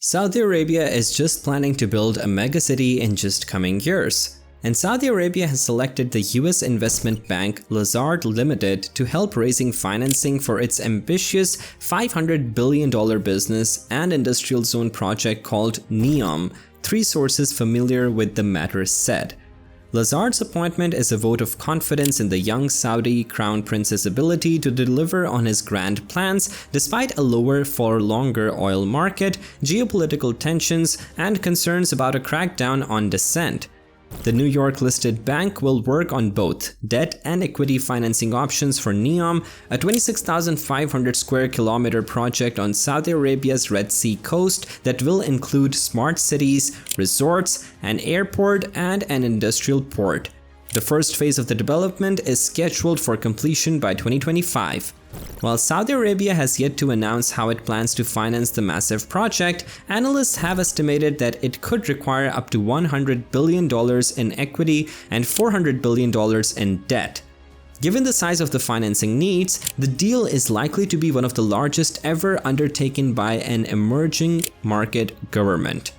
Saudi Arabia is just planning to build a mega city in just coming years. And Saudi Arabia has selected the US investment bank Lazard Ltd to help raising financing for its ambitious $500 billion business and industrial zone project called Neom, three sources familiar with the matter said. Lazard's appointment is a vote of confidence in the young Saudi crown prince's ability to deliver on his grand plans despite a lower for longer oil market, geopolitical tensions, and concerns about a crackdown on dissent. The New York-listed bank will work on both debt and equity financing options for Neom, a 26,500 square kilometer project on Saudi Arabia's Red Sea coast that will include smart cities, resorts, an airport, and an industrial port. The first phase of the development is scheduled for completion by 2025. While Saudi Arabia has yet to announce how it plans to finance the massive project, analysts have estimated that it could require up to $100 billion in equity and $400 billion in debt. Given the size of the financing needs, the deal is likely to be one of the largest ever undertaken by an emerging market government.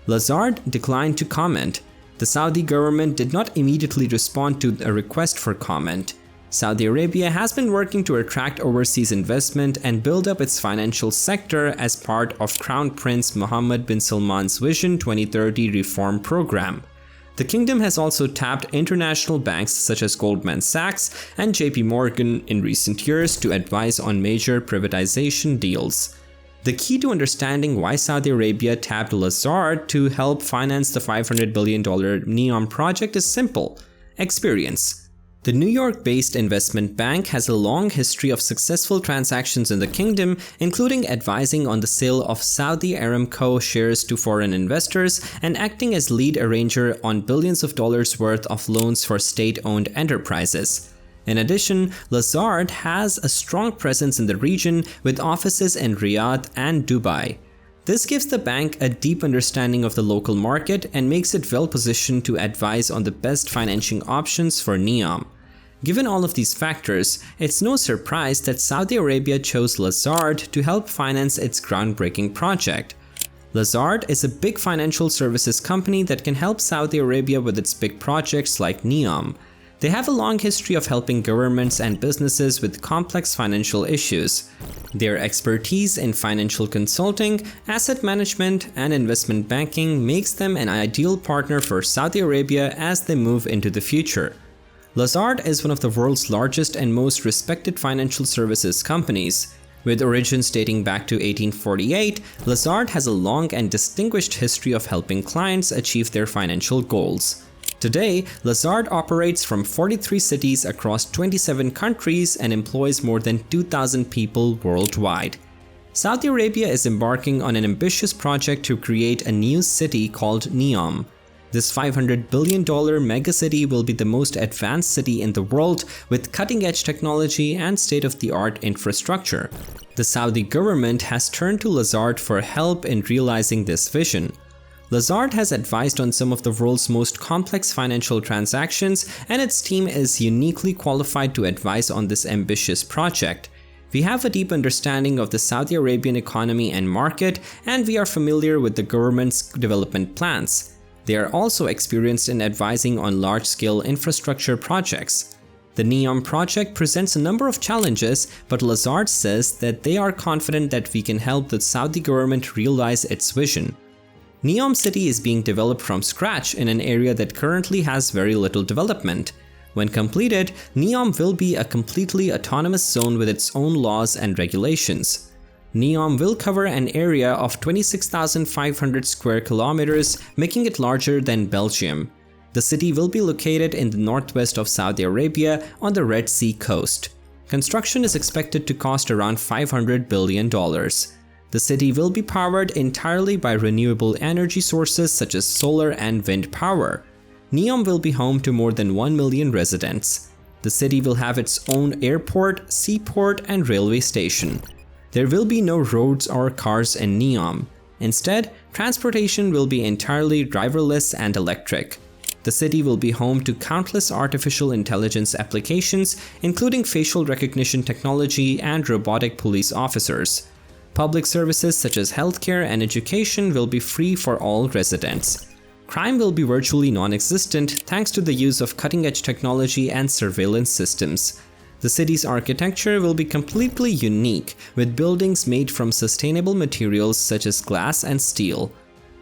Lazard declined to comment. The Saudi government did not immediately respond to a request for comment. Saudi Arabia has been working to attract overseas investment and build up its financial sector as part of Crown Prince Mohammed bin Salman's Vision 2030 reform program. The kingdom has also tapped international banks such as Goldman Sachs and JP Morgan in recent years to advise on major privatization deals. The key to understanding why Saudi Arabia tapped Lazard to help finance the $500 billion Neom project is simple: experience. The New York-based investment bank has a long history of successful transactions in the kingdom, including advising on the sale of Saudi Aramco shares to foreign investors and acting as lead arranger on billions of dollars worth of loans for state-owned enterprises. In addition, Lazard has a strong presence in the region with offices in Riyadh and Dubai. This gives the bank a deep understanding of the local market and makes it well positioned to advise on the best financing options for Neom. Given all of these factors, it's no surprise that Saudi Arabia chose Lazard to help finance its groundbreaking project. Lazard is a big financial services company that can help Saudi Arabia with its big projects like Neom. They have a long history of helping governments and businesses with complex financial issues. Their expertise in financial consulting, asset management, and investment banking makes them an ideal partner for Saudi Arabia as they move into the future. Lazard is one of the world's largest and most respected financial services companies. With origins dating back to 1848, Lazard has a long and distinguished history of helping clients achieve their financial goals. Today, Lazard operates from 43 cities across 27 countries and employs more than 2,000 people worldwide. Saudi Arabia is embarking on an ambitious project to create a new city called Neom. This $500 billion megacity will be the most advanced city in the world with cutting-edge technology and state-of-the-art infrastructure. The Saudi government has turned to Lazard for help in realizing this vision. Lazard has advised on some of the world's most complex financial transactions, and its team is uniquely qualified to advise on this ambitious project. We have a deep understanding of the Saudi Arabian economy and market, and we are familiar with the government's development plans. They are also experienced in advising on large-scale infrastructure projects. The Neom project presents a number of challenges, but Lazard says that they are confident that we can help the Saudi government realize its vision. Neom City is being developed from scratch in an area that currently has very little development. When completed, Neom will be a completely autonomous zone with its own laws and regulations. Neom will cover an area of 26,500 square kilometers, making it larger than Belgium. The city will be located in the northwest of Saudi Arabia on the Red Sea coast. Construction is expected to cost around $500 billion. The city will be powered entirely by renewable energy sources such as solar and wind power. Neom will be home to more than 1 million residents. The city will have its own airport, seaport, and railway station. There will be no roads or cars in Neom. Instead, transportation will be entirely driverless and electric. The city will be home to countless artificial intelligence applications, including facial recognition technology and robotic police officers. Public services such as healthcare and education will be free for all residents. Crime will be virtually non-existent thanks to the use of cutting-edge technology and surveillance systems. The city's architecture will be completely unique, with buildings made from sustainable materials such as glass and steel.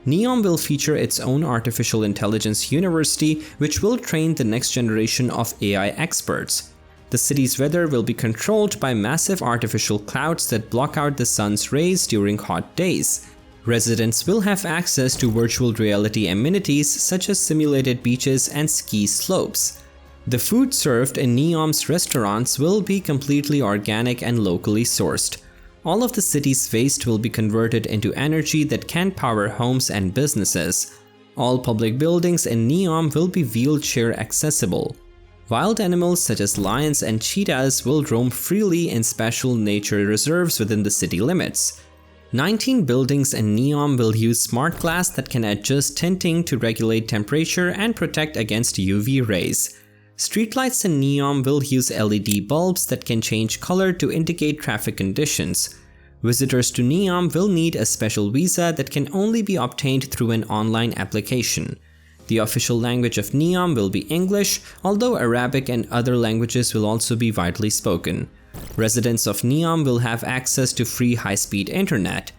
Neom will feature its own artificial intelligence university, which will train the next generation of AI experts. The city's weather will be controlled by massive artificial clouds that block out the sun's rays during hot days. Residents will have access to virtual reality amenities such as simulated beaches and ski slopes. The food served in Neom's restaurants will be completely organic and locally sourced. All of the city's waste will be converted into energy that can power homes and businesses. All public buildings in Neom will be wheelchair accessible. Wild animals such as lions and cheetahs will roam freely in special nature reserves within the city limits. 19 buildings in Neom will use smart glass that can adjust tinting to regulate temperature and protect against UV rays. Streetlights in Neom will use LED bulbs that can change color to indicate traffic conditions. Visitors to Neom will need a special visa that can only be obtained through an online application. The official language of Neom will be English, although Arabic and other languages will also be widely spoken. Residents of Neom will have access to free high-speed internet.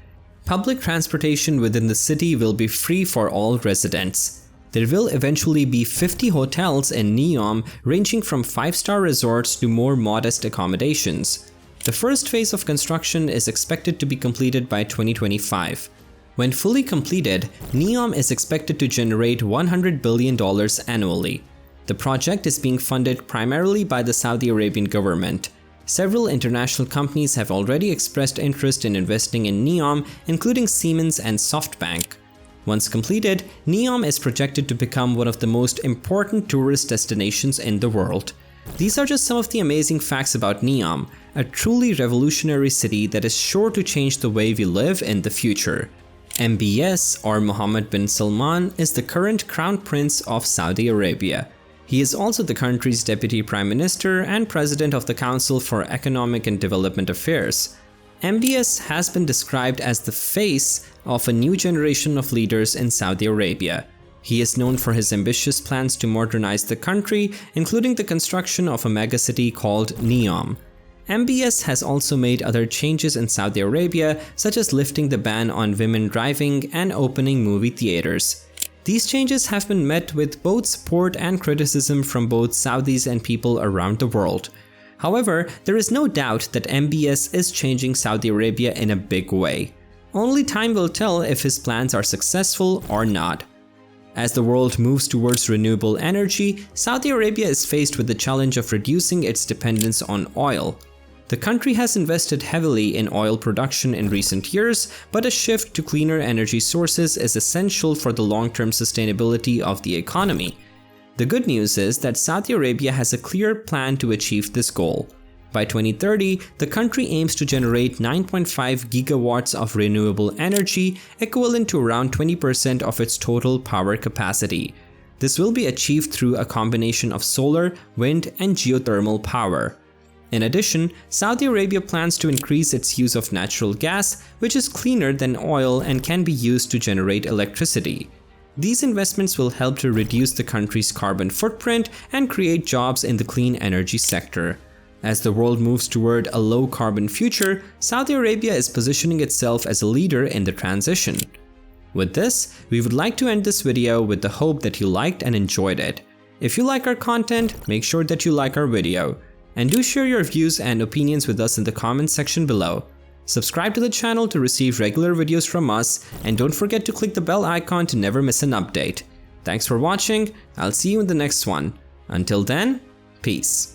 Public transportation within the city will be free for all residents. There will eventually be 50 hotels in Neom, ranging from 5-star resorts to more modest accommodations. The first phase of construction is expected to be completed by 2025. When fully completed, Neom is expected to generate $100 billion annually. The project is being funded primarily by the Saudi Arabian government. Several international companies have already expressed interest in investing in Neom, including Siemens and SoftBank. Once completed, Neom is projected to become one of the most important tourist destinations in the world. These are just some of the amazing facts about Neom, a truly revolutionary city that is sure to change the way we live in the future. MBS, or Mohammed bin Salman, is the current Crown Prince of Saudi Arabia. He is also the country's Deputy Prime Minister and President of the Council for Economic and Development Affairs. MBS has been described as the face of a new generation of leaders in Saudi Arabia. He is known for his ambitious plans to modernize the country, including the construction of a megacity called Neom. MBS has also made other changes in Saudi Arabia, such as lifting the ban on women driving and opening movie theaters. These changes have been met with both support and criticism from both Saudis and people around the world. However, there is no doubt that MBS is changing Saudi Arabia in a big way. Only time will tell if his plans are successful or not. As the world moves towards renewable energy, Saudi Arabia is faced with the challenge of reducing its dependence on oil. The country has invested heavily in oil production in recent years, but a shift to cleaner energy sources is essential for the long-term sustainability of the economy. The good news is that Saudi Arabia has a clear plan to achieve this goal. By 2030, the country aims to generate 9.5 gigawatts of renewable energy, equivalent to around 20% of its total power capacity. This will be achieved through a combination of solar, wind, and geothermal power. In addition, Saudi Arabia plans to increase its use of natural gas, which is cleaner than oil and can be used to generate electricity. These investments will help to reduce the country's carbon footprint and create jobs in the clean energy sector. As the world moves toward a low-carbon future, Saudi Arabia is positioning itself as a leader in the transition. With this, we would like to end this video with the hope that you liked and enjoyed it. If you like our content, make sure that you like our video. And do share your views and opinions with us in the comments section below. Subscribe to the channel to receive regular videos from us, and don't forget to click the bell icon to never miss an update. Thanks for watching, I'll see you in the next one. Until then, peace.